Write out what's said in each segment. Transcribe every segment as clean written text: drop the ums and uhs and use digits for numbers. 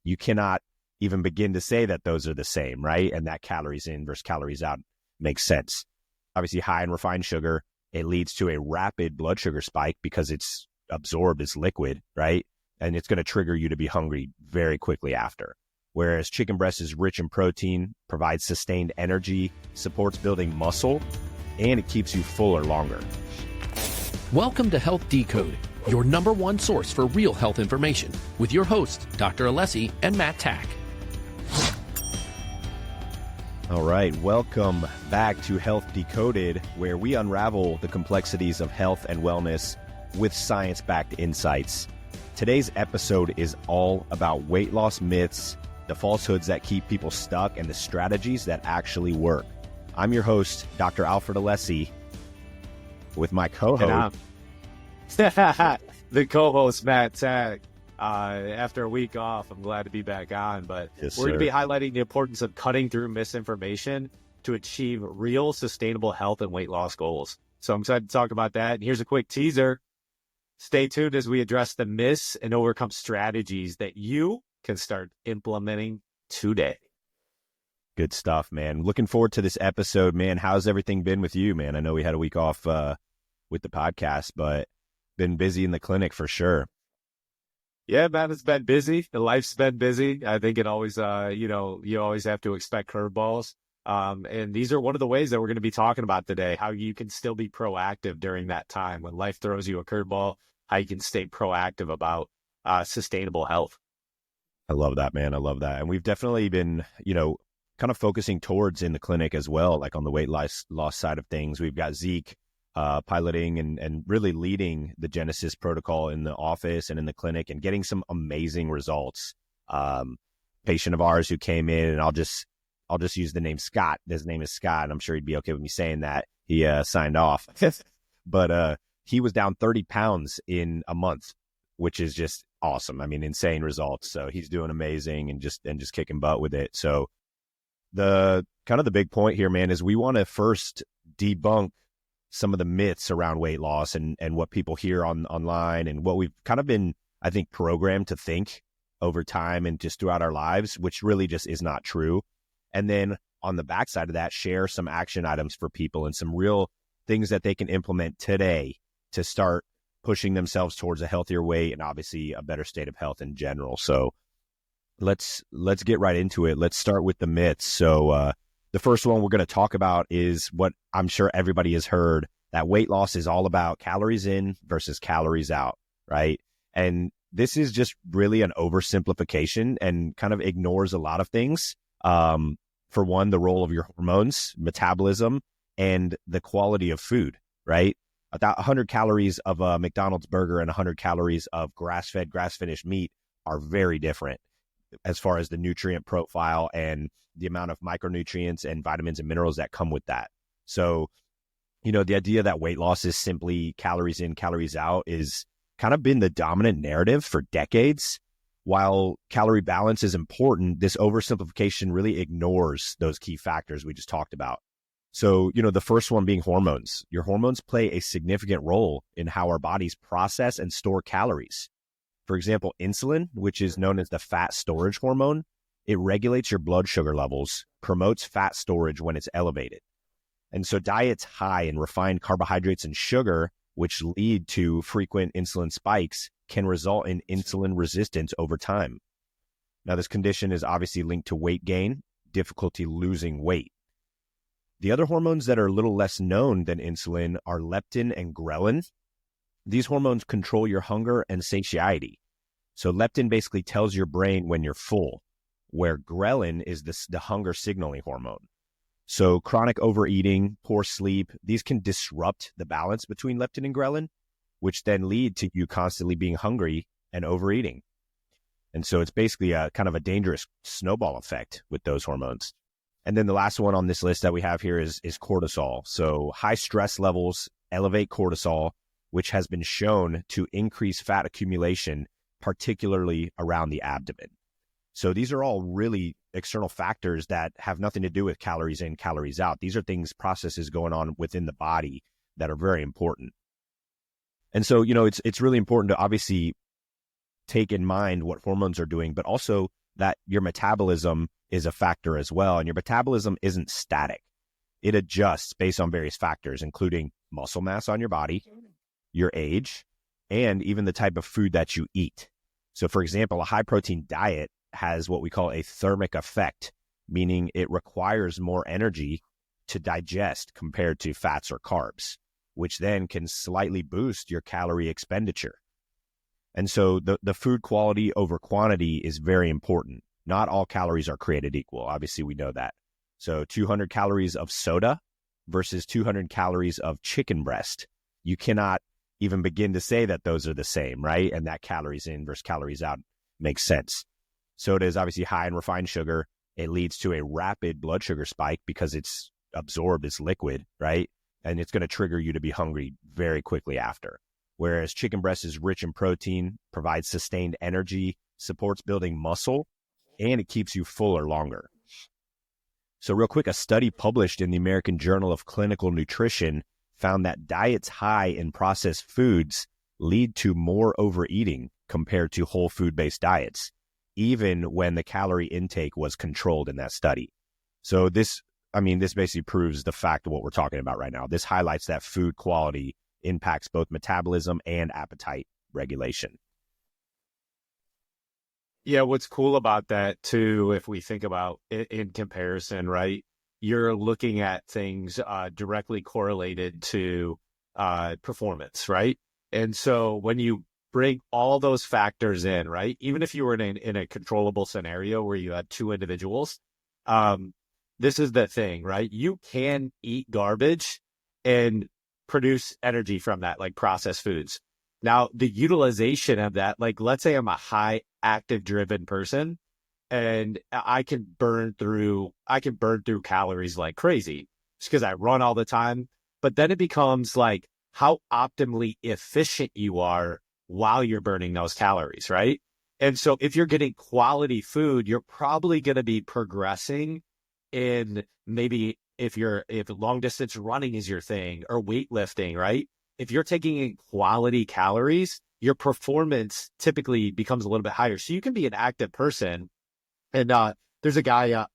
you cannot even begin to say that those are the same, right? And that calories in versus calories out makes sense. Obviously, high in refined sugar, it leads to a rapid blood sugar spike because it's absorbed as liquid, right? And it's going to trigger you to be hungry very quickly after. Whereas chicken breast is rich in protein, provides sustained energy, supports building muscle, and it keeps you fuller longer. Welcome to Health Decoded, your number one source for real health information, with your hosts, Dr. Alessi and Matt Tack. All right, welcome back to Health Decoded, where we unravel the complexities of health and wellness with science-backed insights. Today's episode is all about weight loss myths, the falsehoods that keep people stuck, and the strategies that actually work. I'm your host, Dr. Alfred Alessi, with my co-host. The co-host, Matt Tack. After a week off, I'm glad to be back on, but Yes, we're going to sir. be highlighting the importance of cutting through misinformation to achieve real sustainable health and weight loss goals. So I'm excited to talk about that. And here's a quick teaser. Stay tuned as we address the myths and overcome strategies that you can start implementing today. Good stuff, man. Looking forward to this episode, man. How's everything been with you, man? I know we had a week off with the podcast, but been busy in the clinic for sure. Yeah, man, it's been busy. The life's been busy. I think it always, you always have to expect curveballs. And these are one of the ways that we're going to be talking about today, how you can still be proactive during that time when life throws you a curveball, how you can stay proactive about sustainable health. I love that, man. I love that. And we've definitely been, kind of focusing towards in the clinic as well, like on the weight loss side of things. We've got Zeke piloting and really leading the Genesis protocol in the office and in the clinic and getting some amazing results. Patient of ours who came in, and I'll just use the name Scott. His name is Scott, and I'm sure he'd be okay with me saying that. He signed off, but he was down 30 pounds in a month, which is just awesome. I mean, insane results. So he's doing amazing and just kicking butt with it. So the big point here, man, is we want to first debunk some of the myths around weight loss and what people hear online and what we've kind of been, I think, programmed to think over time and just throughout our lives, which really just is not true. And then on the backside of that, share some action items for people and some real things that they can implement today to start pushing themselves towards a healthier weight and obviously a better state of health in general. So let's get right into it. Let's start with the myths. So the first one we're going to talk about is what I'm sure everybody has heard, that weight loss is all about calories in versus calories out, right? And this is just really an oversimplification and kind of ignores a lot of things. For one, the role of your hormones, metabolism, and the quality of food, right? About 100 calories of a McDonald's burger and 100 calories of grass-fed, grass-finished meat are very different as far as the nutrient profile and the amount of micronutrients and vitamins and minerals that come with that. So, the idea that weight loss is simply calories in, calories out is kind of been the dominant narrative for decades. While calorie balance is important, this oversimplification really ignores those key factors we just talked about. So, the first one being hormones. Your hormones play a significant role in how our bodies process and store calories. For example, insulin, which is known as the fat storage hormone, it regulates your blood sugar levels, promotes fat storage when it's elevated. And so diets high in refined carbohydrates and sugar, which lead to frequent insulin spikes, can result in insulin resistance over time. Now, this condition is obviously linked to weight gain, difficulty losing weight. The other hormones that are a little less known than insulin are leptin and ghrelin. These hormones control your hunger and satiety. So leptin basically tells your brain when you're full, where ghrelin is the hunger signaling hormone. So chronic overeating, poor sleep, these can disrupt the balance between leptin and ghrelin, which then lead to you constantly being hungry and overeating. And so it's basically a kind of a dangerous snowball effect with those hormones. And then the last one on this list that we have here is cortisol. So high stress levels elevate cortisol, which has been shown to increase fat accumulation, particularly around the abdomen. So these are all really external factors that have nothing to do with calories in, calories out. These are processes going on within the body that are very important. And so, it's really important to obviously take in mind what hormones are doing, but also that your metabolism is a factor as well. And your metabolism isn't static. It adjusts based on various factors, including muscle mass on your body, your age, and even the type of food that you eat. So for example, a high protein diet has what we call a thermic effect, meaning it requires more energy to digest compared to fats or carbs, which then can slightly boost your calorie expenditure. And so the food quality over quantity is very important. Not all calories are created equal. Obviously, we know that. So 200 calories of soda versus 200 calories of chicken breast. You cannot even begin to say that those are the same, right? And that calories in versus calories out makes sense. Soda is obviously high in refined sugar. It leads to a rapid blood sugar spike because it's absorbed as liquid, right? And it's going to trigger you to be hungry very quickly after. Whereas chicken breast is rich in protein, provides sustained energy, supports building muscle, and it keeps you fuller longer. So real quick, a study published in the American Journal of Clinical Nutrition found that diets high in processed foods lead to more overeating compared to whole food-based diets, even when the calorie intake was controlled in that study. So this basically proves the fact of what we're talking about right now. This highlights that food quality impacts both metabolism and appetite regulation. Yeah, what's cool about that too, if we think about it in comparison, right? You're looking at things directly correlated to performance, right? And so when you bring all those factors in, right? Even if you were in a controllable scenario where you had two individuals, this is the thing, right? You can eat garbage and produce energy from that, like processed foods. Now, the utilization of that, like let's say I'm a high active driven person and I can burn through calories like crazy just because I run all the time. But then it becomes like how optimally efficient you are while you're burning those calories, right? And so if you're getting quality food, you're probably going to be progressing in maybe if long distance running is your thing or weightlifting, right? If you're taking in quality calories, your performance typically becomes a little bit higher. So you can be an active person. And there's a guy,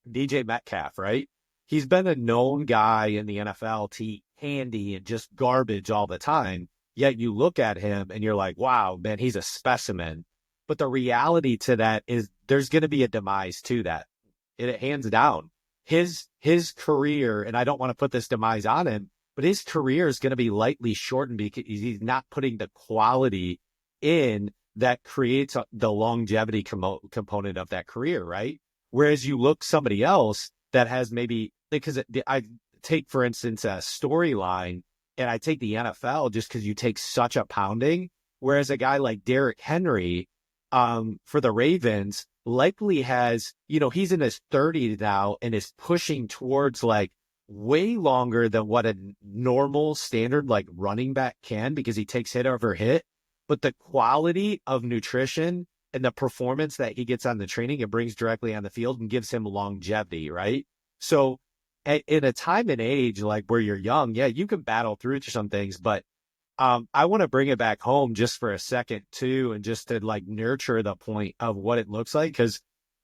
DJ Metcalf, right? He's been a known guy in the NFL to eat candy and just garbage all the time. Yet you look at him and you're like, wow, man, he's a specimen. But the reality to that is there's going to be a demise to that. It hands down. His career, and I don't want to put this demise on him, but his career is going to be lightly shortened because he's not putting the quality in that creates the longevity component of that career, right? Whereas you look somebody else that has maybe, because I take, for instance, a storyline, and I take the NFL just because you take such a pounding, whereas a guy like Derrick Henry for the Ravens likely has, he's in his 30s now and is pushing towards like way longer than what a normal standard like running back can because he takes hit over hit. But the quality of nutrition and the performance that he gets on the training, it brings directly on the field and gives him longevity, right? So in a time and age like where you're young, yeah, you can battle through some things, but I want to bring it back home just for a second too, and just to like nurture the point of what it looks like, because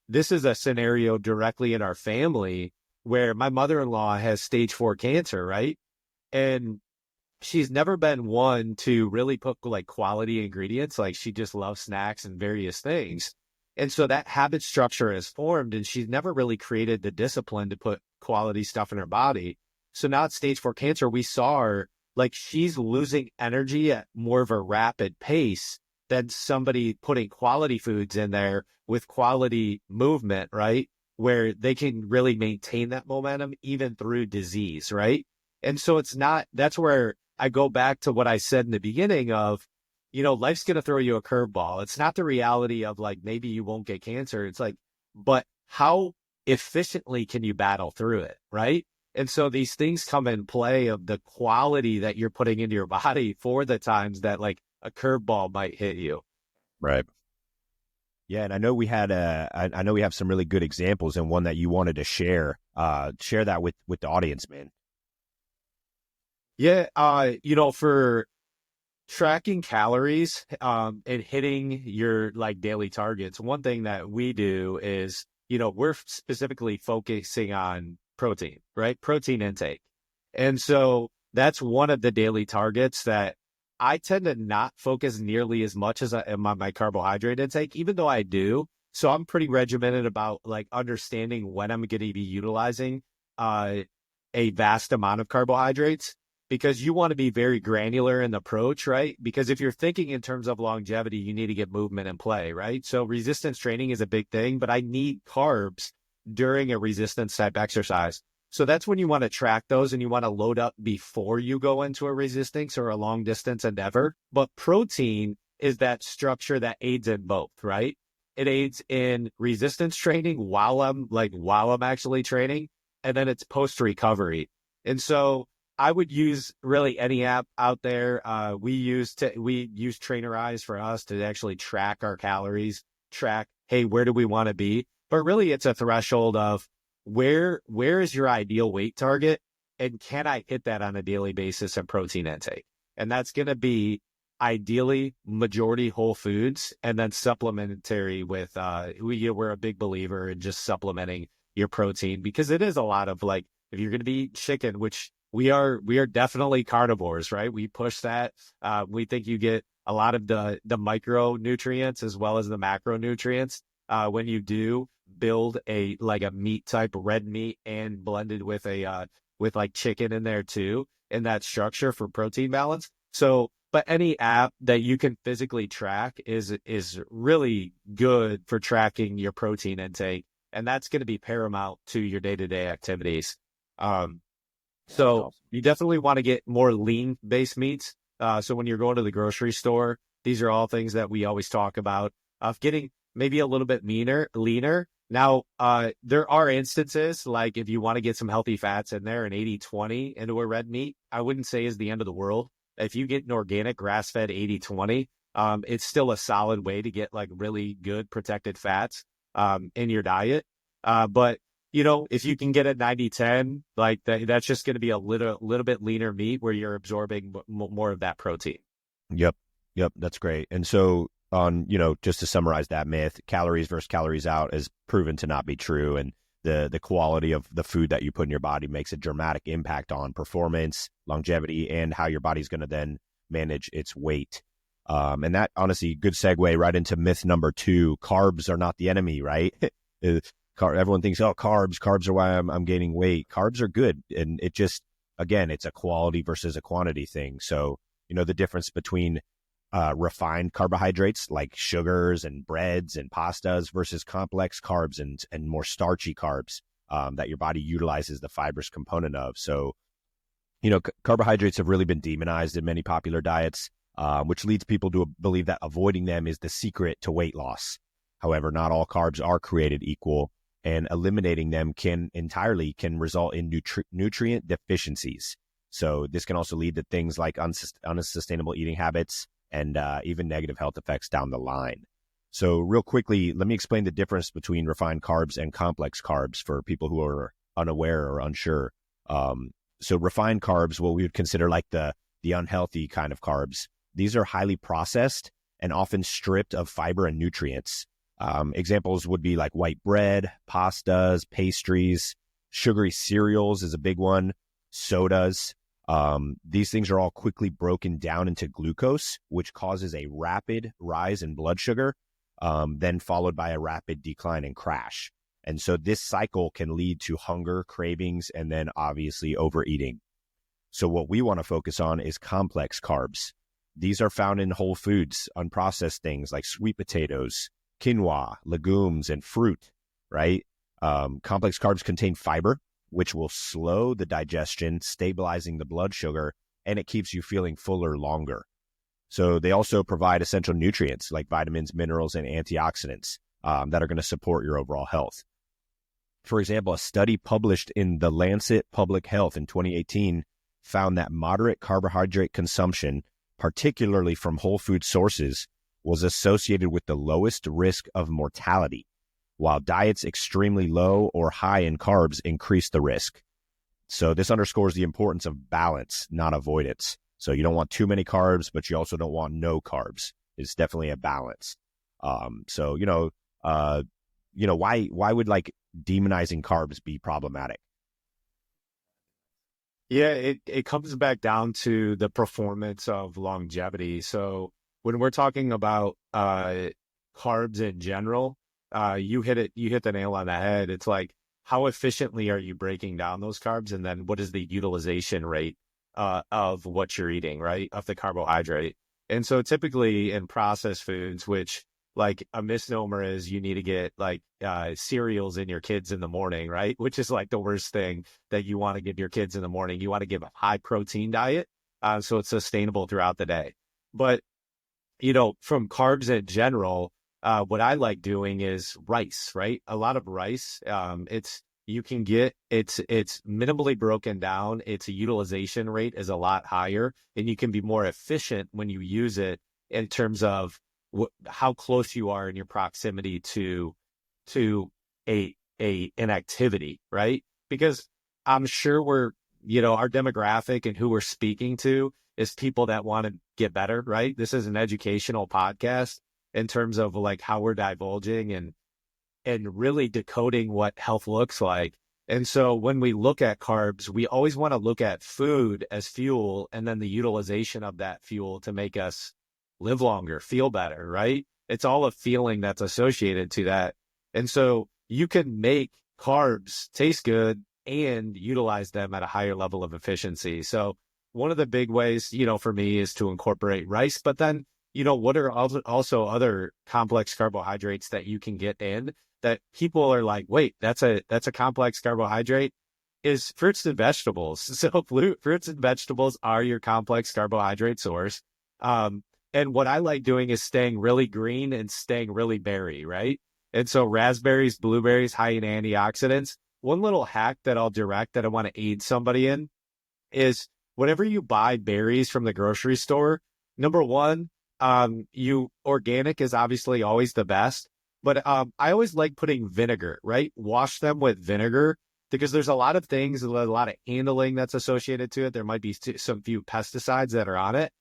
this is a scenario directly in our family where my mother-in-law has stage 4 cancer, right? And she's never been one to really put like quality ingredients. Like she just loves snacks and various things. And so that habit structure has formed and she's never really created the discipline to put quality stuff in her body. So now at stage 4 cancer, we saw her like she's losing energy at more of a rapid pace than somebody putting quality foods in there with quality movement, right? Where they can really maintain that momentum even through disease, right? And so that's where I go back to what I said in the beginning of, life's going to throw you a curveball. It's not the reality of like, maybe you won't get cancer. It's like, but how efficiently can you battle through it, right? And so these things come in play of the quality that you're putting into your body for the times that like a curveball might hit you. Right. Yeah. And I know we have some really good examples and one that you wanted to share that with the audience, man. Yeah. tracking calories and hitting your like daily targets. One thing that we do is, we're specifically focusing on protein, right? Protein intake. And so that's one of the daily targets that I tend to not focus nearly as much as I am on my carbohydrate intake, even though I do. So I'm pretty regimented about like understanding when I'm going to be utilizing a vast amount of carbohydrates, because you want to be very granular in the approach, right? Because if you're thinking in terms of longevity, you need to get movement and play, right? So resistance training is a big thing, but I need carbs during a resistance type exercise. So that's when you want to track those and you want to load up before you go into a resistance or a long distance endeavor. But protein is that structure that aids in both, right? It aids in resistance training while I'm actually training, and then it's post recovery. And so I would use really any app out there. We use Trainerize for us to actually track our calories, track, hey, where do we want to be? But really it's a threshold of where is your ideal weight target, and can I hit that on a daily basis in protein intake? And that's going to be ideally majority whole foods, and then supplementary with, we're a big believer in just supplementing your protein, because it is a lot of like, if you're going to be eating chicken, which we are definitely carnivores, right? We push that. We think you get a lot of the micronutrients as well as the macronutrients when you do build a meat type, red meat, and blended with with like chicken in there too, in that structure for protein balance. So, but any app that you can physically track is really good for tracking your protein intake, and that's going to be paramount to your day-to-day activities. So you definitely want to get more lean-based meats. So when you're going to the grocery store, these are all things that we always talk about of getting maybe a little bit leaner. Now, there are instances like if you want to get some healthy fats in there, an 80-20 into a red meat, I wouldn't say is the end of the world. If you get an organic grass-fed 80-20, it's still a solid way to get like really good protected fats in your diet. But if you can get a 90-10, like that's just going to be a little bit leaner meat where you're absorbing more of that protein. Yep. That's great. And so just to summarize that myth, calories versus calories out is proven to not be true. And the quality of the food that you put in your body makes a dramatic impact on performance, longevity, and how your body's going to then manage its weight. And that, honestly, good segue right into myth number 2. Carbs are not the enemy, right? Everyone thinks, carbs are why I'm gaining weight. Carbs are good. And it just, again, it's a quality versus a quantity thing. So, the difference between refined carbohydrates like sugars and breads and pastas versus complex carbs and more starchy carbs that your body utilizes the fibrous component of. So, carbohydrates have really been demonized in many popular diets, which leads people to believe that avoiding them is the secret to weight loss. However, not all carbs are created equal, and eliminating them can result in nutrient deficiencies. So this can also lead to things like unsustainable eating habits and even negative health effects down the line. So real quickly, let me explain the difference between refined carbs and complex carbs for people who are unaware or unsure. So refined carbs, what we would consider like the unhealthy kind of carbs, these are highly processed and often stripped of fiber and nutrients. Examples would be like white bread, pastas, pastries, sugary cereals is a big one, sodas. These things are all quickly broken down into glucose, which causes a rapid rise in blood sugar, then followed by a rapid decline and crash. And so this cycle can lead to hunger, cravings, and then obviously overeating. So what we want to focus on is complex carbs. These are found in whole foods, unprocessed things like sweet potatoes, quinoa, legumes, and fruit, right? Complex carbs contain fiber, which will slow the digestion, stabilizing the blood sugar, and it keeps you feeling fuller longer. So they also provide essential nutrients like vitamins, minerals, and antioxidants that are going to support your overall health. For example, a study published in The Lancet Public Health in 2018 found that moderate carbohydrate consumption, particularly from whole food sources, was associated with the lowest risk of mortality, while diets extremely low or high in carbs increase the risk. So this underscores the importance of balance, not avoidance. So you don't want too many carbs, but you also don't want no carbs. It's definitely a balance. So, why would like demonizing carbs be problematic? Yeah, it comes back down to the performance of longevity. So when we're talking about carbs in general, you hit the nail on the head. It's like, how efficiently are you breaking down those carbs? And then what is the utilization rate of what you're eating, right? Of the carbohydrate. And so typically in processed foods, which like a misnomer is you need to get like cereals in your kids in the morning, right? Which is like the worst thing that you want to give your kids in the morning. You want to give a high protein diet so it's sustainable throughout the day. But, from carbs in general, what I like doing is rice, right? A lot of rice. It's minimally broken down. Its utilization rate is a lot higher, and you can be more efficient when you use it in terms of how close you are in your proximity to an activity, right? Because I'm sure our demographic and who we're speaking to is people that want to get better, right? This is an educational podcast in terms of like how we're divulging and really decoding what health looks like. And so when we look at carbs, we always want to look at food as fuel and then the utilization of that fuel to make us live longer, feel better, right? It's all a feeling that's associated to that. And so you can make carbs taste good and utilize them at a higher level of efficiency. So one of the big ways, for me is to incorporate rice, but then, what are also other complex carbohydrates that you can get in that people are like, wait, that's a complex carbohydrate, is fruits and vegetables. So fruits and vegetables are your complex carbohydrate source. And what I like doing is staying really green and staying really berry, right? And so raspberries, blueberries, high in antioxidants. One little hack that I'll direct that I want to aid somebody in is whenever you buy berries from the grocery store, number one, organic is obviously always the best, but I always like putting vinegar, right? Wash them with vinegar because there's a lot of things, a lot of handling that's associated to it. There might be some few pesticides that are on it.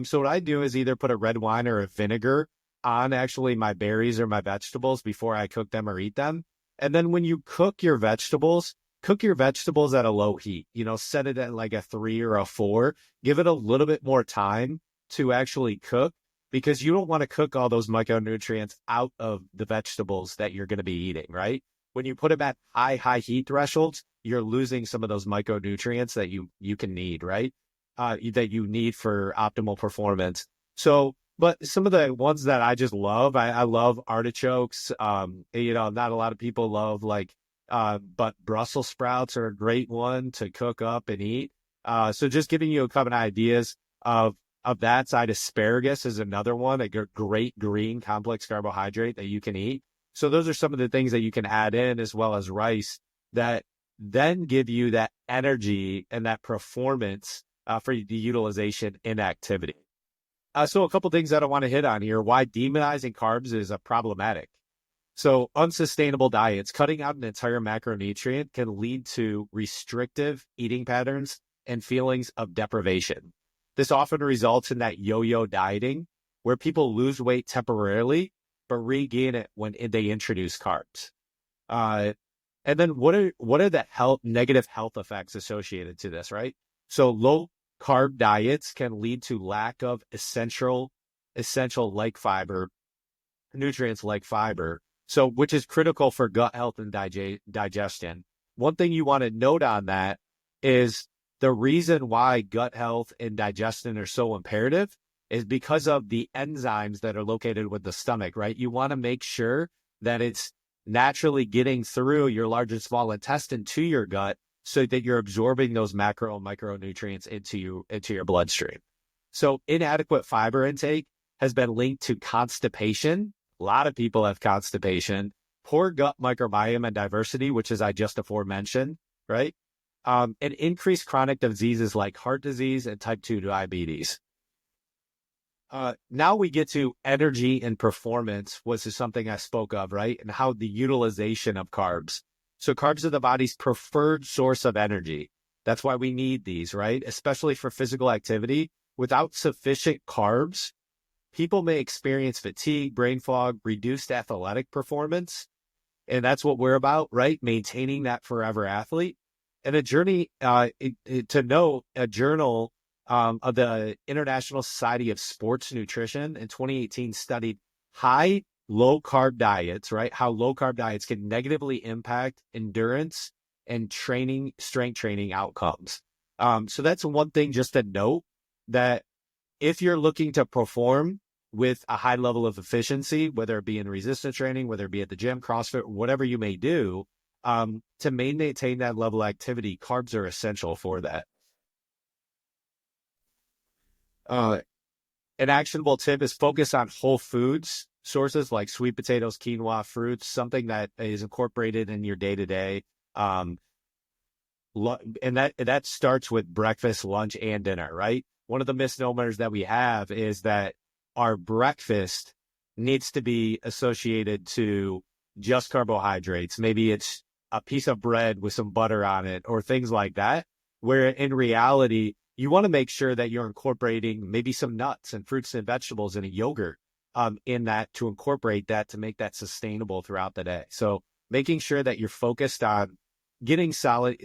So what I do is either put a red wine or a vinegar on actually my berries or my vegetables before I cook them or eat them. And then when you cook your vegetables at a low heat, set it at like a 3 or a 4, give it a little bit more time to actually cook because you don't want to cook all those micronutrients out of the vegetables that you're going to be eating, right? When you put them at high heat thresholds, you're losing some of those micronutrients that you can need, right? That you need for optimal performance. So, but some of the ones that I just love, I love artichokes. Not a lot of people love but Brussels sprouts are a great one to cook up and eat. So just giving you a couple of ideas of that side. Asparagus is another one, a great green complex carbohydrate that you can eat. So those are some of the things that you can add in as well as rice that then give you that energy and that performance for the utilization in activity. So a couple things that I want to hit on here, why demonizing carbs is problematic. So unsustainable diets, cutting out an entire macronutrient can lead to restrictive eating patterns and feelings of deprivation. This often results in that yo-yo dieting where people lose weight temporarily, but regain it when they introduce carbs. And then what are the negative health effects associated to this, right? So low carb diets can lead to lack of essential like fiber, nutrients like fiber. So, which is critical for gut health and digestion. One thing you want to note on that is the reason why gut health and digestion are so imperative is because of the enzymes that are located with the stomach, right? You want to make sure that it's naturally getting through your large and small intestine to your gut so that you're absorbing those macro and micronutrients into your bloodstream. So inadequate fiber intake has been linked to constipation. A lot of people have constipation, poor gut microbiome and diversity, which is I just aforementioned, right? And increased chronic diseases like heart disease and type 2 diabetes. Now we get to energy and performance, which is something I spoke of, right? And how the utilization of carbs. So carbs are the body's preferred source of energy. That's why we need these, right? Especially for physical activity. without sufficient carbs, people may experience fatigue, brain fog, reduced athletic performance. And that's what we're about, right? Maintaining that forever athlete. And a journey, to note, a journal of the International Society of Sports Nutrition in 2018 studied high low-carb diets, right? How low-carb diets can negatively impact endurance and strength training outcomes. So that's one thing just to note, that if you're looking to perform with a high level of efficiency, whether it be in resistance training, whether it be at the gym, CrossFit, whatever you may do, to maintain that level of activity, carbs are essential for that. An actionable tip is focus on whole foods sources like sweet potatoes, quinoa, fruits, something that is incorporated in your day-to-day. And that starts with breakfast, lunch, and dinner, right? One of the misnomers that we have is that our breakfast needs to be associated to just carbohydrates. Maybe it's a piece of bread with some butter on it or things like that, where in reality, you want to make sure that you're incorporating maybe some nuts and fruits and vegetables and a yogurt in that, to incorporate that, to make that sustainable throughout the day. So making sure that you're focused on getting solid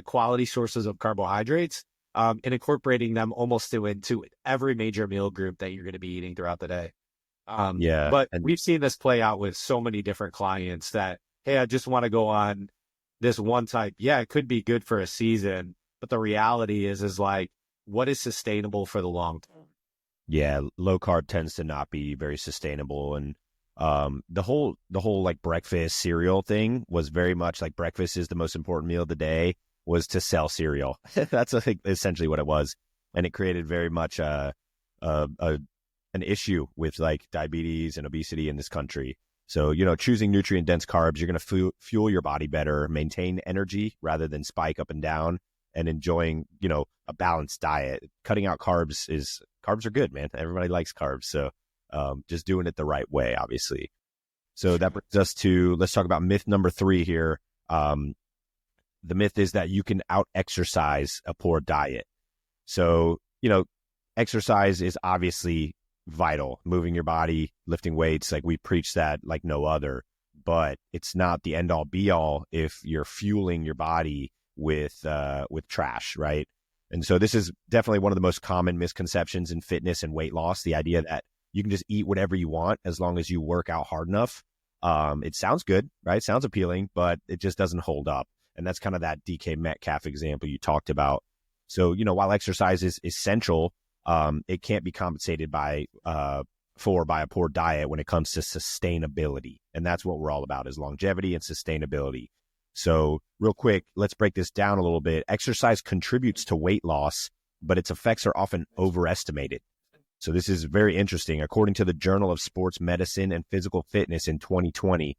quality sources of carbohydrates and incorporating them almost into every major meal group that you're going to be eating throughout the day. But we've seen this play out with so many different clients that, hey, I just want to go on this one type. Yeah, it could be good for a season, but the reality is like, what is sustainable for the long term? Yeah, low carb tends to not be very sustainable. And the whole like breakfast cereal thing was very much like breakfast is the most important meal of the day, was to sell cereal. That's I think essentially what it was. And it created very much an issue with like diabetes and obesity in this country. So, choosing nutrient dense carbs, you're going to fuel your body better, maintain energy rather than spike up and down, and enjoying, a balanced diet. Cutting out carbs are good, man. Everybody likes carbs. So just doing it the right way, obviously. So that brings us to, let's talk about myth number 3 here. The myth is that you can out-exercise a poor diet. So, exercise is obviously vital. Moving your body, lifting weights, like we preach that like no other. But it's not the end-all be-all if you're fueling your body with trash, right? And so this is definitely one of the most common misconceptions in fitness and weight loss, the idea that you can just eat whatever you want as long as you work out hard enough. It sounds good, right? Sounds appealing, but it just doesn't hold up. And that's kind of that DK Metcalf example you talked about. So, while exercise is essential, it can't be compensated by a poor diet when it comes to sustainability. And that's what we're all about, is longevity and sustainability. So real quick, let's break this down a little bit. Exercise contributes to weight loss, but its effects are often overestimated. So this is very interesting. According to the Journal of Sports Medicine and Physical Fitness in 2020,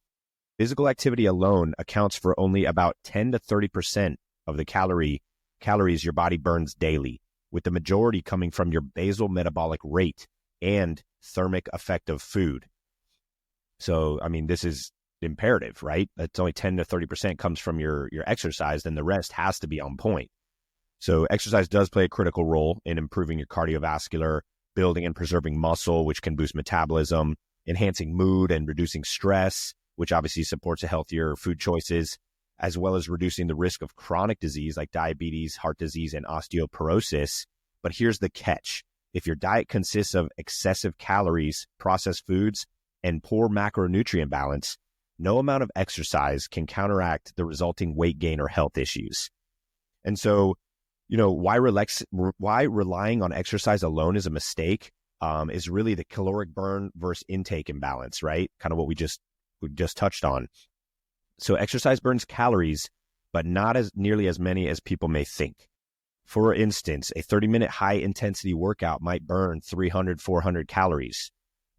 physical activity alone accounts for only about 10 to 30% of the calories your body burns daily, with the majority coming from your basal metabolic rate and thermic effect of food. So, this is imperative, right? That's only 10 to 30% comes from your exercise, then the rest has to be on point. So exercise does play a critical role in improving your cardiovascular, building and preserving muscle, which can boost metabolism, enhancing mood and reducing stress, which obviously supports a healthier food choices, as well as reducing the risk of chronic disease like diabetes, heart disease, and osteoporosis. But here's the catch. If your diet consists of excessive calories, processed foods, and poor macronutrient balance, no amount of exercise can counteract the resulting weight gain or health issues. And so, why relying on exercise alone is a mistake is really the caloric burn versus intake imbalance, right? Kind of what we just touched on. So exercise burns calories, but not as nearly as many as people may think. For instance, a 30-minute high-intensity workout might burn 300, 400 calories.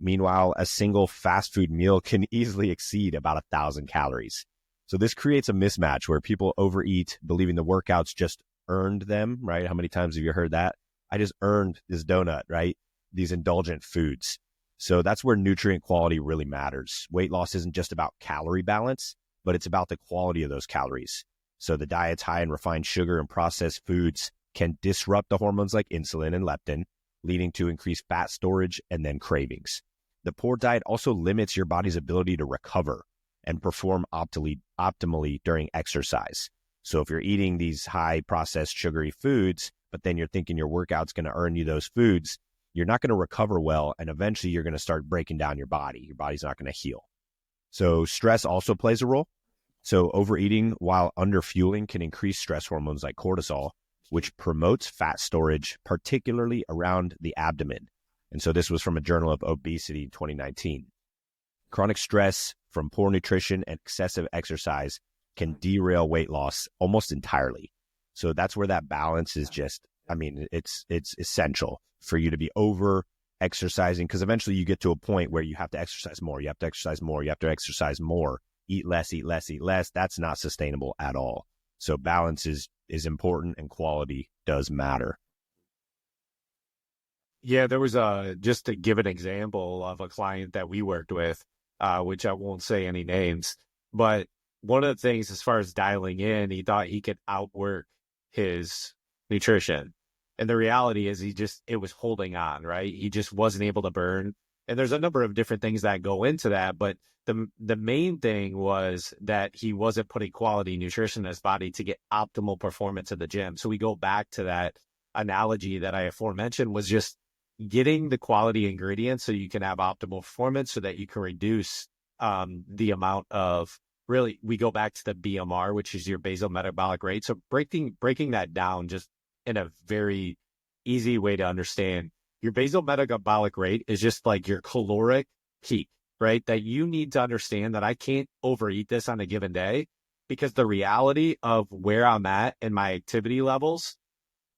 Meanwhile, a single fast food meal can easily exceed about 1,000 calories. So this creates a mismatch where people overeat, believing the workouts just earned them, right? How many times have you heard that? I just earned this donut, right? These indulgent foods. So that's where nutrient quality really matters. Weight loss isn't just about calorie balance, but it's about the quality of those calories. So the diets high in refined sugar and processed foods can disrupt the hormones like insulin and leptin, leading to increased fat storage and then cravings. The poor diet also limits your body's ability to recover and perform optimally during exercise. So if you're eating these high processed sugary foods, but then you're thinking your workout's going to earn you those foods, you're not going to recover well. And eventually you're going to start breaking down your body. Your body's not going to heal. So stress also plays a role. So overeating while underfueling can increase stress hormones like cortisol, which promotes fat storage, particularly around the abdomen. And so this was from a Journal of Obesity 2019. Chronic stress from poor nutrition and excessive exercise can derail weight loss almost entirely. So that's where that balance is just, I mean, it's essential for you to be over exercising, because eventually you get to a point where you have to exercise more, you have to exercise more, you have to exercise more, eat less, eat less, eat less. That's not sustainable at all. So balance is important, and quality does matter. Yeah, there was just to give an example of a client that we worked with, which I won't say any names, but one of the things as far as dialing in, he thought he could outwork his nutrition. And the reality is it was holding on, right? He just wasn't able to burn. And there's a number of different things that go into that. But the main thing was that he wasn't putting quality nutrition in his body to get optimal performance at the gym. So we go back to that analogy that I aforementioned, was just getting the quality ingredients so you can have optimal performance, so that you can reduce the amount of, really, we go back to the BMR, which is your basal metabolic rate. So breaking that down just in a very easy way to understand, your basal metabolic rate is just like your caloric peak, right? That you need to understand that I can't overeat this on a given day, because the reality of where I'm at in my activity levels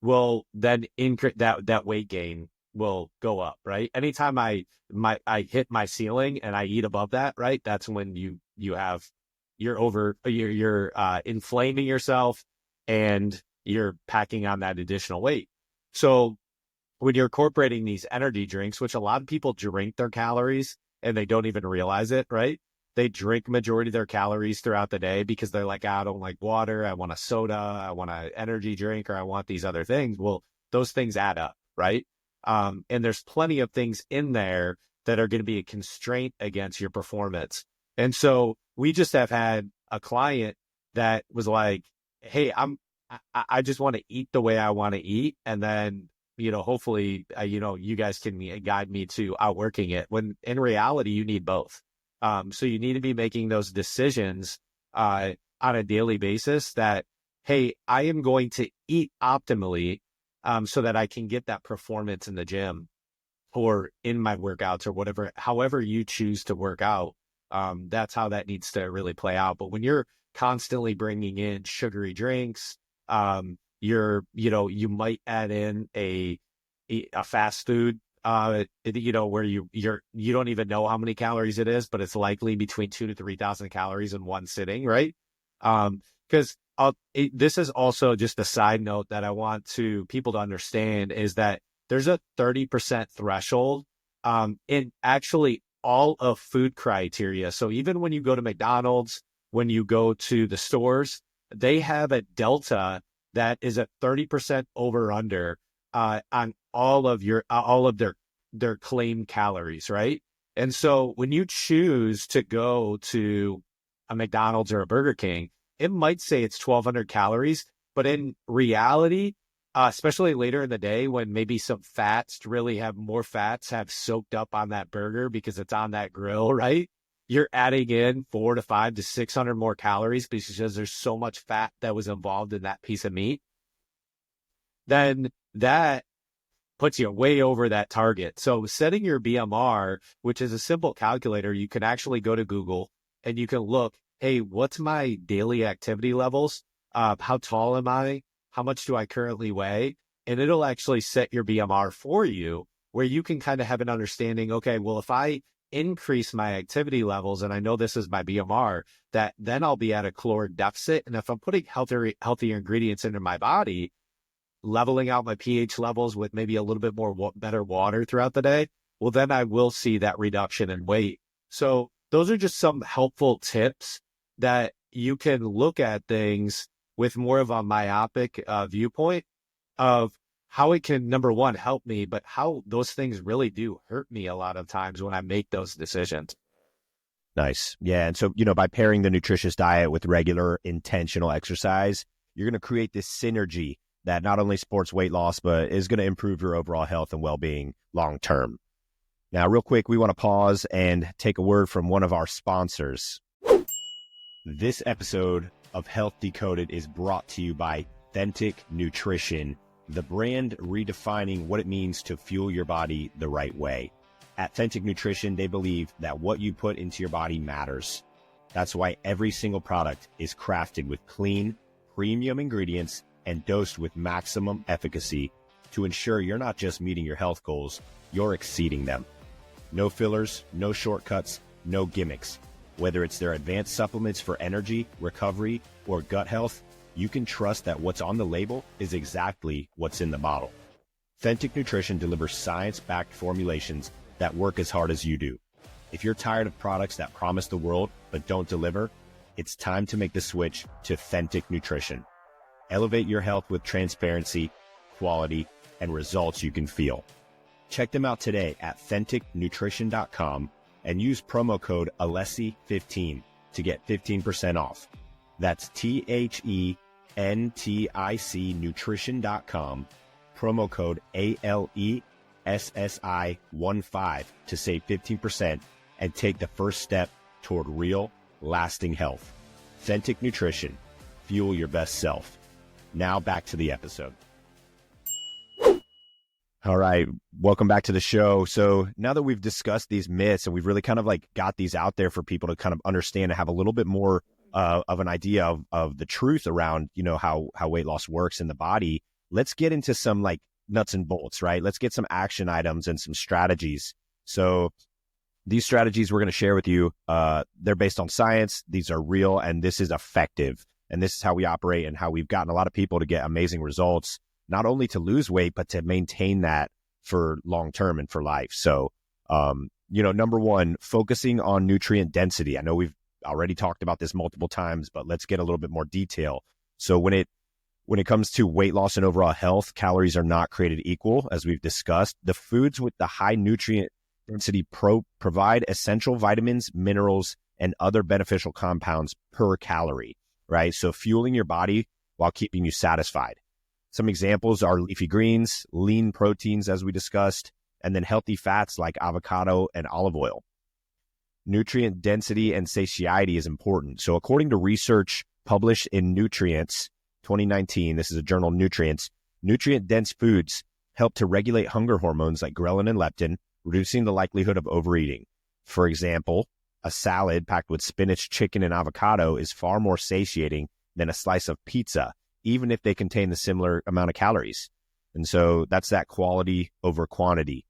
will then increase, that weight gain will go up, right? Anytime I hit my ceiling and I eat above that, right? That's when you're inflaming yourself and you're packing on that additional weight. So when you're incorporating these energy drinks, which a lot of people drink their calories and they don't even realize it, right? They drink majority of their calories throughout the day because they're like, I don't like water, I want a soda, I want an energy drink, or I want these other things. Well, those things add up, right? And there's plenty of things in there that are going to be a constraint against your performance. And so we just have had a client that was like, hey, I just want to eat the way I want to eat. And then, hopefully, you guys can guide me to outworking it, when in reality, you need both. So you need to be making those decisions on a daily basis that, hey, I am going to eat optimally so that I can get that performance in the gym or in my workouts or whatever, however you choose to work out. That's how that needs to really play out. But when you're constantly bringing in sugary drinks, you might add in a fast food, where you don't even know how many calories it is, but it's likely between 2,000 to 3,000 calories in one sitting, right? Because this is also just a side note that I want people to understand, is that there's a 30% threshold in actually all of food criteria. So even when you go to McDonald's, when you go to the stores, they have a delta that is a 30% over under on all of their claimed calories, right? And so when you choose to go to a McDonald's or a Burger King, it might say it's 1,200 calories, but in reality, especially later in the day when maybe some more fats have soaked up on that burger because it's on that grill, right? You're adding in 400 to 500 to 600 more calories because there's so much fat that was involved in that piece of meat. Then that puts you way over that target. So setting your BMR, which is a simple calculator, you can actually go to Google and you can look, hey, what's my daily activity levels? How tall am I? How much do I currently weigh? And it'll actually set your BMR for you, where you can kind of have an understanding, okay, well, if I increase my activity levels, and I know this is my BMR, that then I'll be at a caloric deficit. And if I'm putting healthier ingredients into my body, leveling out my pH levels with maybe a little bit more better water throughout the day, well, then I will see that reduction in weight. So those are just some helpful tips that you can look at things with more of a myopic viewpoint of how it can, number one, help me, but how those things really do hurt me a lot of times when I make those decisions. Nice. Yeah. And so, by pairing the nutritious diet with regular intentional exercise, you're going to create this synergy that not only supports weight loss, but is going to improve your overall health and well-being long term. Now, real quick, we want to pause and take a word from one of our sponsors. This episode of Health Decoded is brought to you by Authentic Nutrition, the brand redefining what it means to fuel your body the right way. At Authentic Nutrition, they believe that what you put into your body matters. That's why every single product is crafted with clean, premium ingredients and dosed with maximum efficacy to ensure you're not just meeting your health goals, you're exceeding them. No fillers, no shortcuts, no gimmicks. Whether it's their advanced supplements for energy, recovery, or gut health, you can trust that what's on the label is exactly what's in the bottle. Authentic Nutrition delivers science-backed formulations that work as hard as you do. If you're tired of products that promise the world but don't deliver, it's time to make the switch to Authentic Nutrition. Elevate your health with transparency, quality, and results you can feel. Check them out today at authenticnutrition.com and use promo code Alessi15 to get 15% off. That's THENTIC nutrition.com, promo code ALESSI15 to save 15% and take the first step toward real, lasting health. Authentic Nutrition. Fuel your best self. Now back to the episode. All right. Welcome back to the show. So now that we've discussed these myths and we've really kind of got these out there for people to kind of understand and have a little bit more of an idea of the truth around, how weight loss works in the body, let's get into some nuts and bolts, right? Let's get some action items and some strategies. So these strategies we're going to share with you, they're based on science. These are real and this is effective. And this is how we operate and how we've gotten a lot of people to get amazing results, not only to lose weight, but to maintain that for long term and for life. So, number one, focusing on nutrient density. I know we've already talked about this multiple times, but let's get a little bit more detail. So when it comes to weight loss and overall health, calories are not created equal, as we've discussed. The foods with the high nutrient density provide essential vitamins, minerals, and other beneficial compounds per calorie, right? So fueling your body while keeping you satisfied. Some examples are leafy greens, lean proteins, as we discussed, and then healthy fats like avocado and olive oil. Nutrient density and satiety is important. So according to research published in Nutrients 2019, this is a journal, Nutrients, nutrient-dense foods help to regulate hunger hormones like ghrelin and leptin, reducing the likelihood of overeating. For example, a salad packed with spinach, chicken, and avocado is far more satiating than a slice of pizza, even if they contain the similar amount of calories. And so that's that quality over quantity.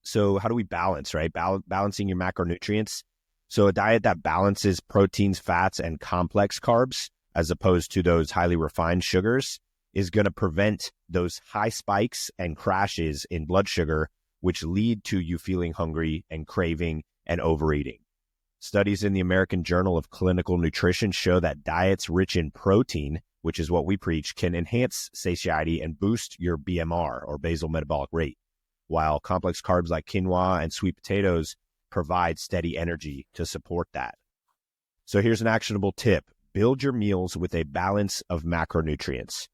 So how do we balance, right? Balancing your macronutrients. So a diet that balances proteins, fats, and complex carbs, as opposed to those highly refined sugars, is going to prevent those high spikes and crashes in blood sugar, which lead to you feeling hungry and craving and overeating. Studies in the American Journal of Clinical Nutrition show that diets rich in protein, which is what we preach, can enhance satiety and boost your BMR, or basal metabolic rate, while complex carbs like quinoa and sweet potatoes provide steady energy to support that. So here's an actionable tip. Build your meals with a balance of macronutrients.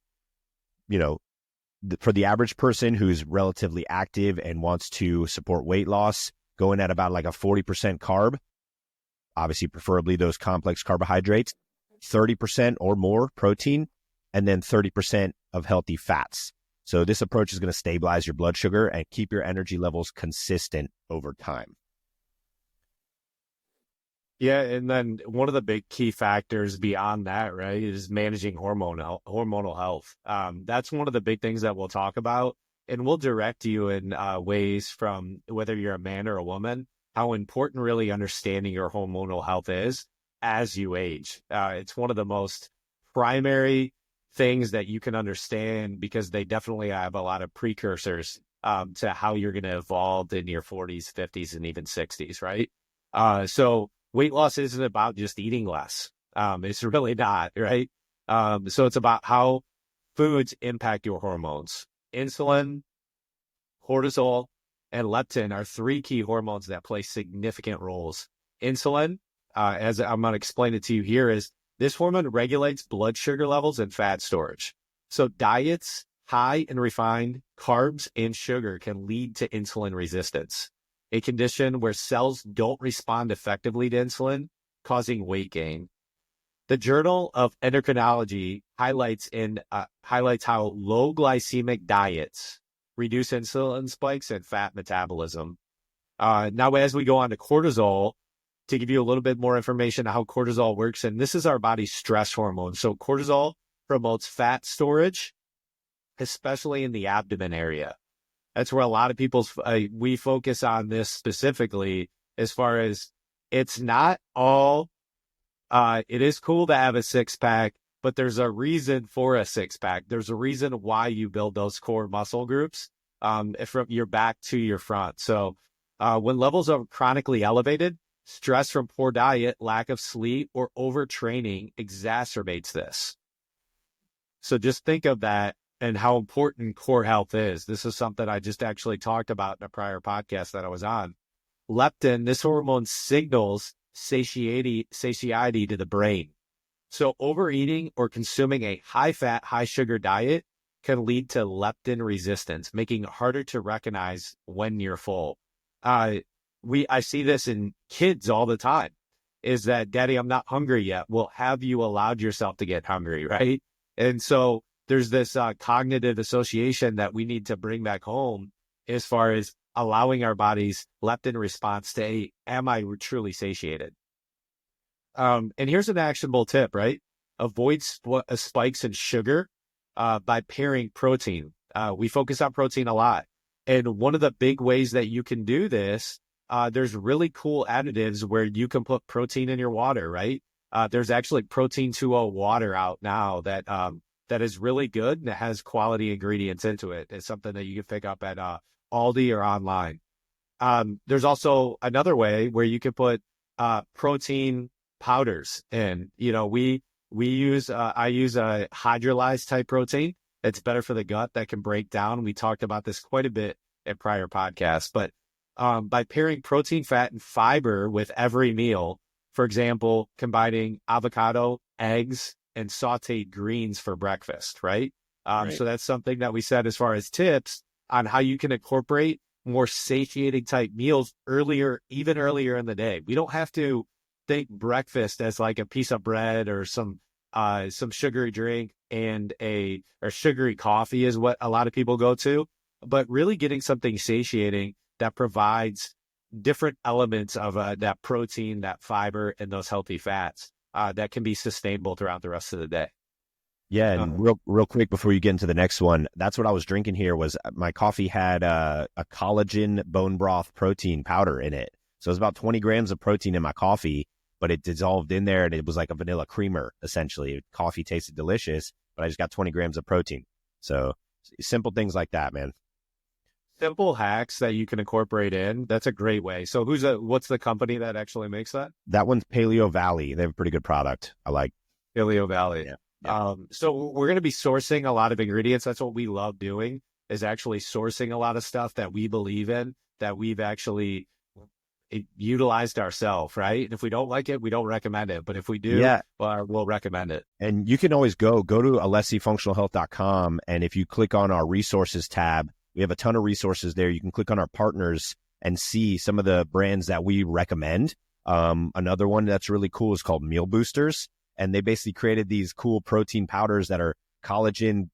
For the average person who's relatively active and wants to support weight loss, going at about a 40% carb, obviously preferably those complex carbohydrates, 30% or more protein, and then 30% of healthy fats. So this approach is going to stabilize your blood sugar and keep your energy levels consistent over time. Yeah, and then one of the big key factors beyond that, right, is managing hormonal health. That's one of the big things that we'll talk about, and we'll direct you in ways from whether you're a man or a woman, how important really understanding your hormonal health is as you age. It's one of the most primary things that you can understand because they definitely have a lot of precursors to how you're going to evolve in your 40s, 50s, and even 60s, right? So weight loss isn't about just eating less. It's really not, right? So it's about how foods impact your hormones. Insulin, cortisol, and leptin are three key hormones that play significant roles. Insulin, as I'm going to explain it to you here, is this hormone regulates blood sugar levels and fat storage. So diets high in refined carbs and sugar can lead to insulin resistance, a condition where cells don't respond effectively to insulin, causing weight gain. The Journal of Endocrinology highlights how low glycemic diets reduce insulin spikes and fat metabolism. Now, as we go on to cortisol, to give you a little bit more information on how cortisol works, and this is our body's stress hormone. So cortisol promotes fat storage, especially in the abdomen area. That's where a lot of we focus on this specifically, as far as it's not all, it is cool to have a six pack, but there's a reason for a six pack. There's a reason why you build those core muscle groups, from your back to your front. So when levels are chronically elevated, stress from poor diet, lack of sleep, or overtraining exacerbates this. So just think of that and how important core health is. This is something I just actually talked about in a prior podcast that I was on. Leptin, this hormone signals satiety to the brain. So overeating or consuming a high-fat, high-sugar diet can lead to leptin resistance, making it harder to recognize when you're full. I see this in kids all the time, is that, Daddy, I'm not hungry yet. Well, have you allowed yourself to get hungry, right? And so there's this cognitive association that we need to bring back home as far as allowing our body's leptin response to, hey, am I truly satiated? And here's an actionable tip, right? Avoid spikes in sugar by pairing protein. We focus on protein a lot. And one of the big ways that you can do this, there's really cool additives where you can put protein in your water, right? There's actually Protein 2.0 water out now that is really good and it has quality ingredients into it. It's something that you can pick up at Aldi or online. There's also another way where you can put protein powders in. You know, I use a hydrolyzed type protein. It's better for the gut, that can break down. We talked about this quite a bit in prior podcasts, but by pairing protein, fat, and fiber with every meal, for example, combining avocado, eggs, and sauteed greens for breakfast, right? Right. So that's something that we said as far as tips on how you can incorporate more satiating type meals even earlier in the day. We don't have to think breakfast as like a piece of bread or some sugary drink or sugary coffee is what a lot of people go to, but really getting something satiating that provides different elements of that protein, that fiber, and those healthy fats that can be sustainable throughout the rest of the day. Yeah, and real quick before you get into the next one, that's what I was drinking here. Was my coffee had a collagen bone broth protein powder in it. So it was about 20 grams of protein in my coffee, but it dissolved in there and it was like a vanilla creamer, essentially. Coffee tasted delicious, but I just got 20 grams of protein. So simple things like that, man. Simple hacks that you can incorporate in. That's a great way. So what's the company that actually makes that? That one's Paleo Valley. They have a pretty good product. I like Paleo Valley. Yeah. So we're going to be sourcing a lot of ingredients. That's what we love doing, is actually sourcing a lot of stuff that we believe in, that we've actually utilized ourselves, right? And if we don't like it, we don't recommend it. But if we do, we'll recommend it. And you can always go to alessifunctionalhealth.com. And if you click on our resources tab, we have a ton of resources there. You can click on our partners and see some of the brands that we recommend. Another one that's really cool is called Meal Boosters. And they basically created these cool protein powders that are collagen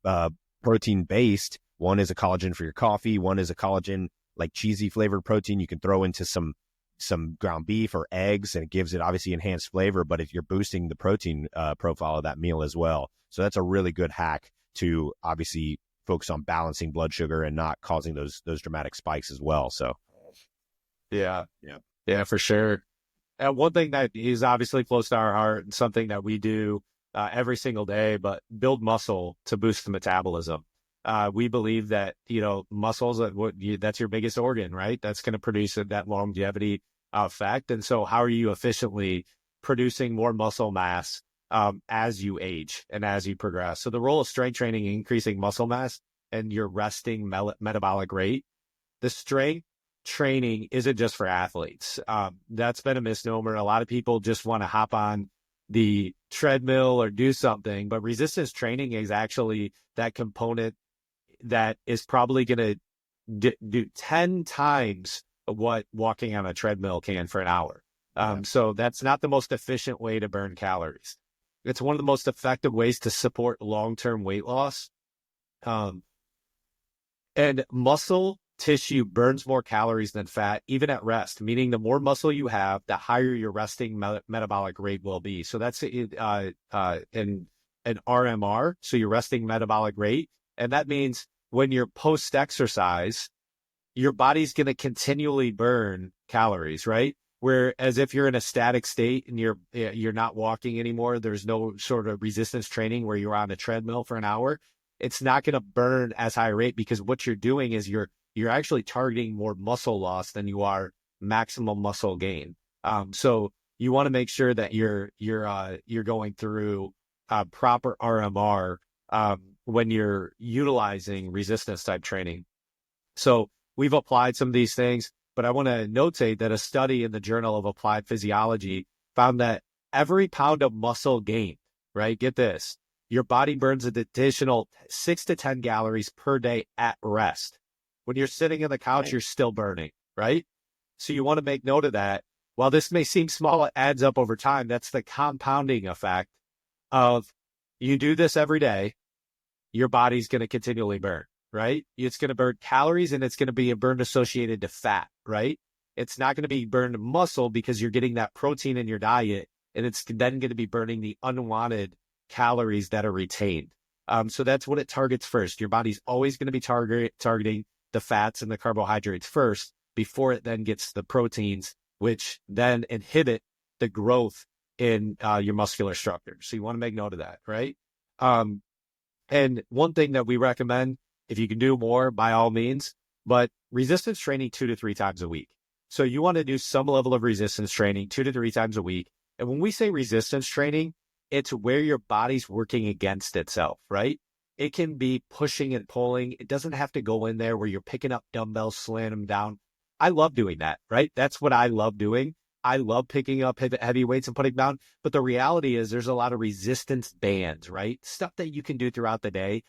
protein based. One is a collagen for your coffee. One is a collagen, like cheesy flavored protein you can throw into some ground beef or eggs, and it gives it obviously enhanced flavor, but if you're boosting the protein profile of that meal as well. So that's a really good hack to obviously focus on balancing blood sugar and not causing those dramatic spikes as well. So yeah, for sure. And one thing that is obviously close to our heart and something that we do every single day, but build muscle to boost the metabolism. We believe that, muscles, that's your biggest organ, right? That's going to produce that longevity effect. And so how are you efficiently producing more muscle mass as you age and as you progress. So the role of strength training in increasing muscle mass and your resting metabolic rate, the strength training isn't just for athletes. That's been a misnomer. A lot of people just want to hop on the treadmill or do something, but resistance training is actually that component that is probably going to do 10 times what walking on a treadmill can for an hour. So that's not the most efficient way to burn calories. It's one of the most effective ways to support long-term weight loss. And muscle tissue burns more calories than fat, even at rest, meaning the more muscle you have, the higher your resting metabolic rate will be. So that's an RMR, so your resting metabolic rate. And that means when you're post-exercise, your body's going to continually burn calories, right? Whereas if you're in a static state and you're not walking anymore, there's no sort of resistance training where you're on a treadmill for an hour, it's not going to burn as high a rate, because what you're doing is you're actually targeting more muscle loss than you are maximum muscle gain. So you want to make sure that you're going through proper RMR when you're utilizing resistance type training. So we've applied some of these things, but I want to notate that a study in the Journal of Applied Physiology found that every pound of muscle gained, right? Get this, your body burns an additional 6 to 10 calories per day at rest. When you're sitting on the couch, you're still burning, right? So you want to make note of that. While this may seem small, it adds up over time. That's the compounding effect of you do this every day, your body's going to continually burn, right? It's going to burn calories, and it's going to be a burn associated to fat, right? It's not going to be burned muscle because you're getting that protein in your diet, and it's then going to be burning the unwanted calories that are retained. So that's what it targets first. Your body's always going to be targeting the fats and the carbohydrates first before it then gets the proteins, which then inhibit the growth in your muscular structure. So you want to make note of that, right? And one thing that we recommend, if you can do more, by all means, but resistance training 2 to 3 times a week. So you want to do some level of resistance training 2 to 3 times a week. And when we say resistance training, it's where your body's working against itself, right? It can be pushing and pulling. It doesn't have to go in there where you're picking up dumbbells, slamming them down. I love doing that, right? That's what I love doing. I love picking up heavy weights and putting them down. But the reality is there's a lot of resistance bands, right? Stuff that you can do throughout the day.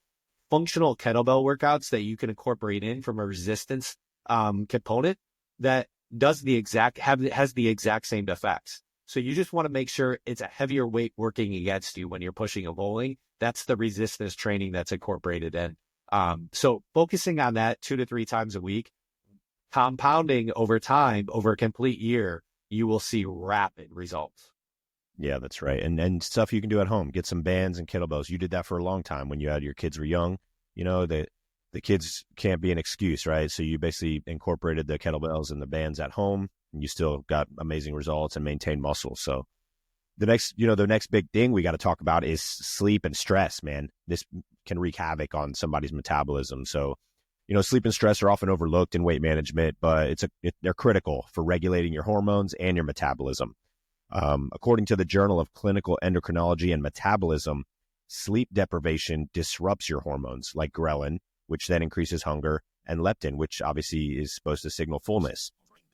Functional kettlebell workouts that you can incorporate in from a resistance component that has the exact same effects. So you just want to make sure it's a heavier weight working against you when you're pushing and pulling. That's the resistance training that's incorporated in. So focusing on that 2 to 3 times a week, compounding over time, over a complete year, you will see rapid results. Yeah, that's right. And stuff you can do at home. Get some bands and kettlebells. You did that for a long time when your kids were young. You know, the kids can't be an excuse, right? So you basically incorporated the kettlebells and the bands at home, and you still got amazing results and maintained muscle. So the next big thing we got to talk about is sleep and stress, man. This can wreak havoc on somebody's metabolism. So, sleep and stress are often overlooked in weight management, but they're critical for regulating your hormones and your metabolism. According to the Journal of Clinical Endocrinology and Metabolism, sleep deprivation disrupts your hormones like ghrelin, which then increases hunger, and leptin, which obviously is supposed to signal fullness.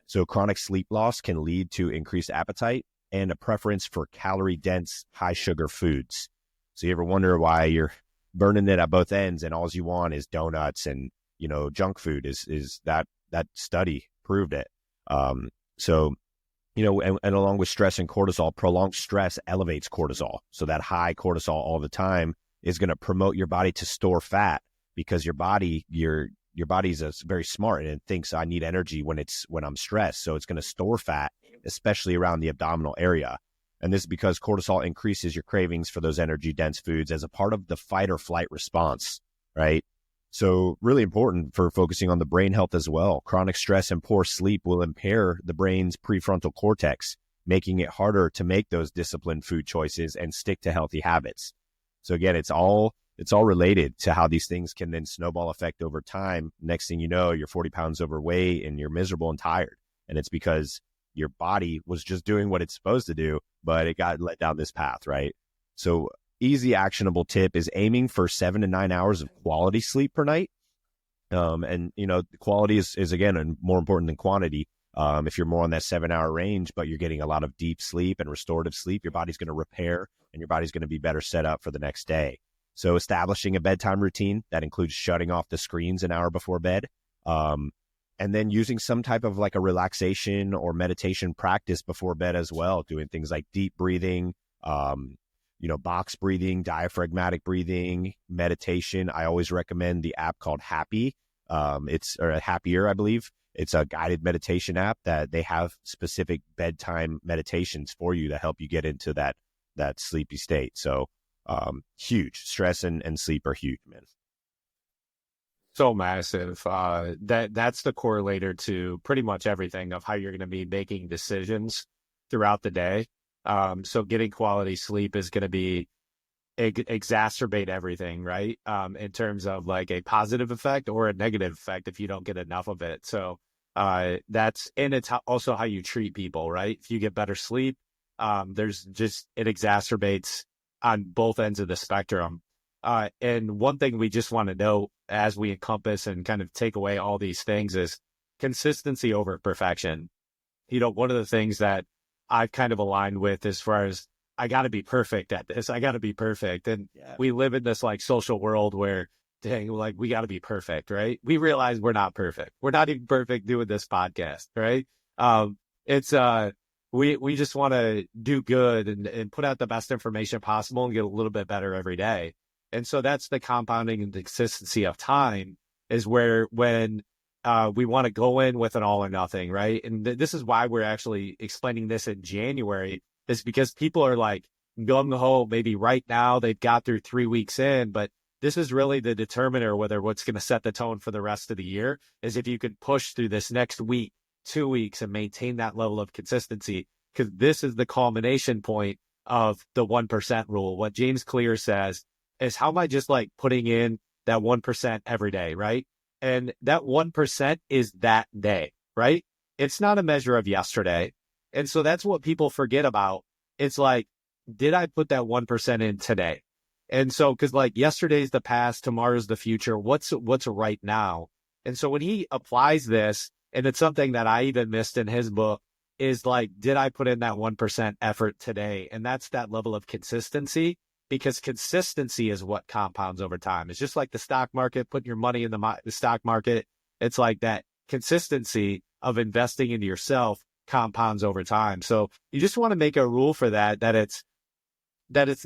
So chronic sleep loss can lead to increased appetite and a preference for calorie-dense, high-sugar foods. So you ever wonder why you're burning it at both ends and all you want is donuts and, junk food? Is that study proved it. And along with stress and cortisol, prolonged stress elevates cortisol. So that high cortisol all the time is going to promote your body to store fat, because your body's very smart and it thinks I need energy when I'm stressed. So it's going to store fat, especially around the abdominal area. And this is because cortisol increases your cravings for those energy dense foods as a part of the fight or flight response, right? So really important for focusing on the brain health as well. Chronic stress and poor sleep will impair the brain's prefrontal cortex, making it harder to make those disciplined food choices and stick to healthy habits. So again, it's all related to how these things can then snowball effect over time. Next thing you know, you're 40 pounds overweight and you're miserable and tired. And it's because your body was just doing what it's supposed to do, but it got led down this path, right? So easy, actionable tip is aiming for 7 to 9 hours of quality sleep per night. And, quality is again, more important than quantity. If you're more on that 7-hour range, but you're getting a lot of deep sleep and restorative sleep, your body's going to repair and your body's going to be better set up for the next day. So establishing a bedtime routine that includes shutting off the screens an hour before bed. And then using some type of like a relaxation or meditation practice before bed as well, doing things like deep breathing, box breathing, diaphragmatic breathing, meditation. I always recommend the app called Happy. It's Happier, I believe. It's a guided meditation app that they have specific bedtime meditations for you to help you get into that sleepy state. So huge. Stress and sleep are huge, man. So massive. That's the correlator to pretty much everything of how you're going to be making decisions throughout the day. So getting quality sleep is going to be exacerbate everything, right? In terms of like a positive effect or a negative effect if you don't get enough of it. So it's also how you treat people, right? If you get better sleep, it exacerbates on both ends of the spectrum. And one thing we just want to know as we encompass and kind of take away all these things is consistency over perfection. One of the things that I've kind of aligned with as far as I got to be perfect at this. I got to be perfect. And we live in this like social world where, dang, like we got to be perfect, right? We realize we're not perfect. We're not even perfect doing this podcast, right? We just want to do good and put out the best information possible and get a little bit better every day. And so that's the compounding and the consistency of time is when we want to go in with an all or nothing, right? And this is why we're actually explaining this in January, is because people are like gung-ho, maybe right now they've got through 3 weeks in, but this is really the determiner whether what's going to set the tone for the rest of the year is if you can push through this next week, 2 weeks and maintain that level of consistency, because this is the culmination point of the 1% rule. What James Clear says is how am I just like putting in that 1% every day, right? And that 1% is that day, right? It's not a measure of yesterday. And so that's what people forget about. It's like, did I put that 1% in today? And so, cause like yesterday's the past, tomorrow's the future. What's right now? And so when he applies this, and it's something that I even missed in his book, is like, did I put in that 1% effort today? And that's that level of consistency, because consistency is what compounds over time. It's just like the stock market, putting your money in the stock market. It's like that consistency of investing into yourself compounds over time. So you just want to make a rule for that it's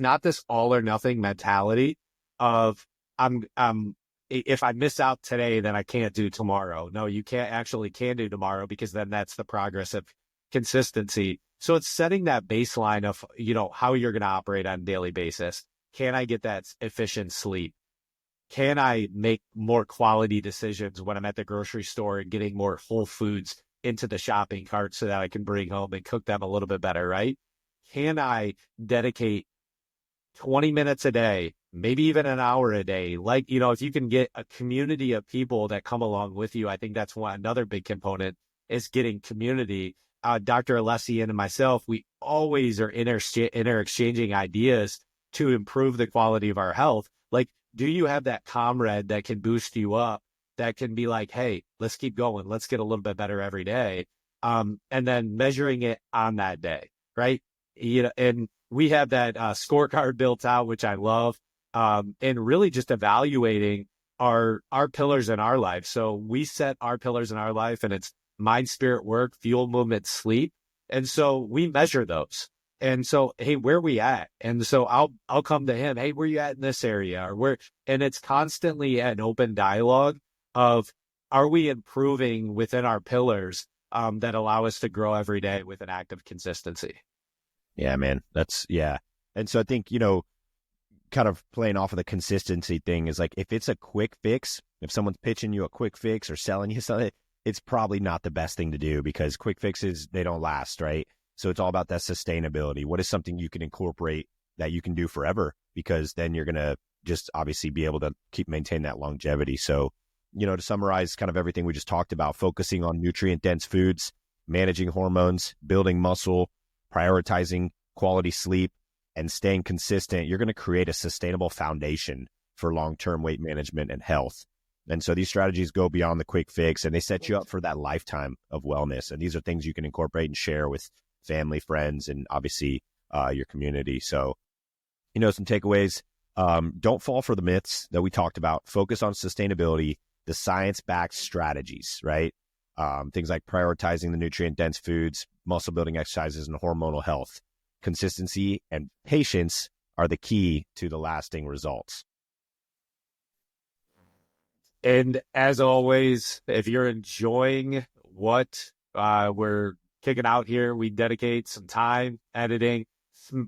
not this all or nothing mentality of if I miss out today, then I can't do tomorrow. No, you can do tomorrow, because then that's the progress of consistency. So it's setting that baseline of, how you're going to operate on a daily basis. Can I get that efficient sleep? Can I make more quality decisions when I'm at the grocery store and getting more whole foods into the shopping cart so that I can bring home and cook them a little bit better, right? Can I dedicate 20 minutes a day, maybe even an hour a day? Like, if you can get a community of people that come along with you, I think that's another big component is getting community. Dr. Alessi and myself, we always are exchanging ideas to improve the quality of our health. Like, do you have that comrade that can boost you up, that can be like, hey, let's keep going. Let's get a little bit better every day. And then measuring it on that day, right? And we have that scorecard built out, which I love, and really just evaluating our pillars in our life. So we set our pillars in our life, and it's mind, spirit, work, fuel, movement, sleep. And so we measure those. And so, hey, where are we at? And so I'll come to him. Hey, where you at in this area? Or where? And it's constantly an open dialogue of, are we improving within our pillars that allow us to grow every day with an act of consistency? Yeah, man. And so I think, kind of playing off of the consistency thing is like, if it's a quick fix, if someone's pitching you a quick fix or selling you something, it's probably not the best thing to do, because quick fixes, they don't last, right? So it's all about that sustainability. What is something you can incorporate that you can do forever? Because then you're going to just obviously be able to maintain that longevity. So, to summarize kind of everything we just talked about, focusing on nutrient-dense foods, managing hormones, building muscle, prioritizing quality sleep, and staying consistent, you're going to create a sustainable foundation for long-term weight management and health. And so these strategies go beyond the quick fix, and they set you up for that lifetime of wellness. And these are things you can incorporate and share with family, friends, and obviously your community. So, some takeaways. Don't fall for the myths that we talked about. Focus on sustainability, the science-backed strategies, right? Things like prioritizing the nutrient-dense foods, muscle-building exercises, and hormonal health. Consistency and patience are the key to the lasting results. And as always, if you're enjoying what we're kicking out here, we dedicate some time editing.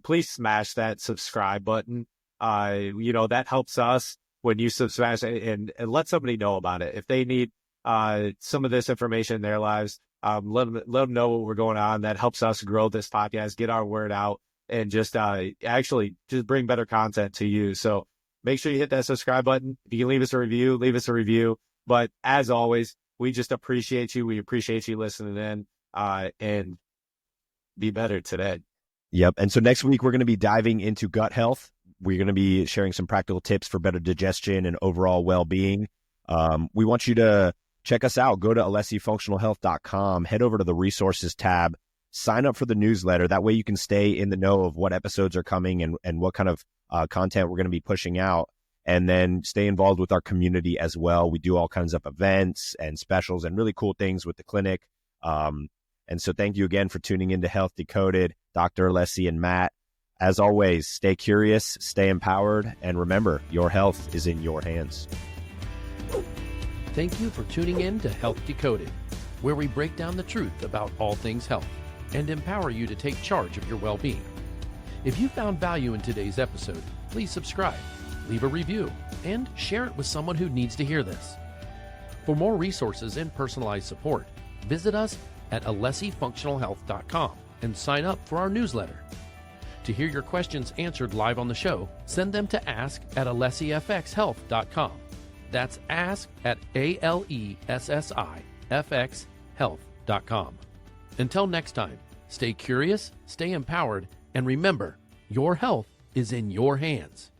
Please smash that subscribe button. That helps us when you subscribe and let somebody know about it. If they need some of this information in their lives, let them know what we're going on. That helps us grow this podcast, get our word out, and just actually just bring better content to you. So make sure you hit that subscribe button. If you can leave us a review, leave us a review. But as always, we just appreciate you. We appreciate you listening in, and be better today. Yep. And so next week, we're going to be diving into gut health. We're going to be sharing some practical tips for better digestion and overall well-being. We want you to check us out. Go to alessifunctionalhealth.com, head over to the resources tab, sign up for the newsletter. That way you can stay in the know of what episodes are coming and what kind of content we're going to be pushing out, and then stay involved with our community as well. We do all kinds of events and specials and really cool things with the clinic. And so thank you again for tuning into Health Decoded, Dr. Alessi and Matt. As always, stay curious, stay empowered, and remember, your health is in your hands. Thank you for tuning in to Health Decoded, where we break down the truth about all things health and empower you to take charge of your well-being. If you found value in today's episode, please subscribe, leave a review, and share it with someone who needs to hear this. For more resources and personalized support, visit us at alessifunctionalhealth.com and sign up for our newsletter. To hear your questions answered live on the show, send them to ask@alessifxhealth.com. That's ask@alessifxhealth.com. Until next time, stay curious, stay empowered, and remember, your health is in your hands.